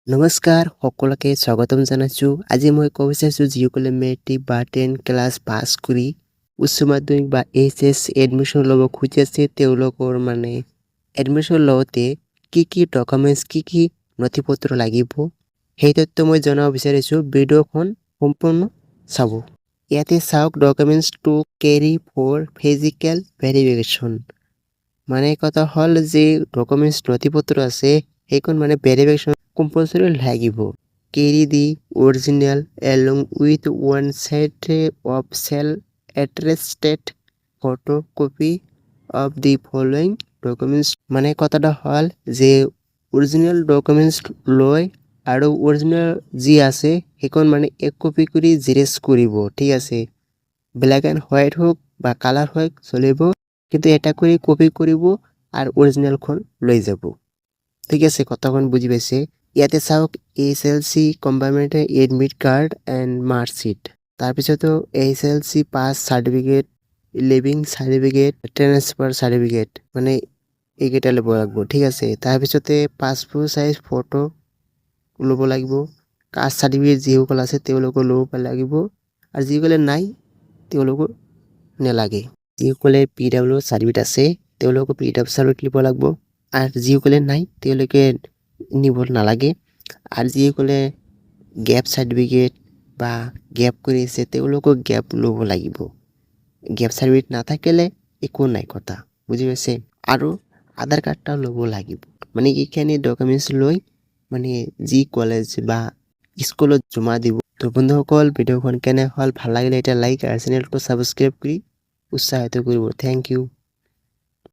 নমস্কাৰ সকলোকে স্বাগতম জনাইছোঁ। আজি মই ক'ব বিচাৰিছোঁ যিসকলে মেট্ৰিক বা 10 ক্লাছ পাছ কৰি উচ্চ মাধ্যমিক বা এইচএছ এডমিশ্যন ল'ব খুজি আছে তেওঁলোকৰ এডমিশ্যন লওঁতে কি ডকুমেণ্টছ কি নথিপত্ৰ লাগিব সেই তথ্য মই জনাব বিচাৰিছোঁ। ভিডিঅ'খন সম্পূৰ্ণ চাব। ইয়াতে চাওক documents to carry for physical verification. কথা হ'ল যে ডকুমেণ্টছ নথিপত্ৰ আছে সেইখন ভেৰিফিকেশ্যন compulsory লাগিব। Carry the original along with one set of self-attested photocopy of the following documents। কথাটা হ'ল যে অৰিজিনেল ডকুমেণ্টছ লৈ আৰু অৰিজিনেল যি আছে সেইখন এক কপি কৰি জেৰক্স কৰিব। ঠিক আছে, ব্লেক এণ্ড হোৱাইট হওক বা কালাৰ হওক চলিব, কিন্তু এটা কৰি কপি কৰিব আৰু অৰিজিনেলখন লৈ যাব। ঠিক আছে, কথাখন বুজি পাইছে? ইয়াতে চাওক SLC compartment admit card and marksheet, তাৰপিছতো SLC pass certificate, leaving certificate, transfer certificate এইকেইটা ল'ব লাগিব। ঠিক আছে, তাৰপিছতে পাছপোৰ্ট চাইজ ফটো ল'ব লাগিব। কাষ্ট চাৰ্টিফিকেট যিসকল আছে তেওঁলোকৰ ল'ব লাগিব, আৰু যিসকলে নাই তেওঁলোকৰ নেলাগে। যিসকলে PW চাৰ্টিফিকেট আছে তেওঁলোকৰ PW চাৰ্টিফিকেট ল'ব লাগিব, আৰু যিসকলে নাই তেওঁলোকে নিব নালাগে। আৰু যিসকলে গেপ চাৰ্টিফিকেট বা গেপ কৰিছে তেওঁলোকক গেপ ল'ব লাগিব। গেপ চাৰ্টিফিকেট নাথাকিলে একো নাই, কথা বুজি পাইছে? আৰু আধাৰ কাৰ্ডটাও ল'ব লাগিব। এইখিনি ডকুমেণ্টছ লৈ যি কলেজ বা স্কুলত জমা দিব। তো বন্ধুসকল, ভিডিঅ'খন কেনে হ'ল, ভাল লাগিলে এটা লাইক আৰু চেনেলটো ছাবস্ক্ৰাইব কৰি উৎসাহিত কৰিব। Thank U.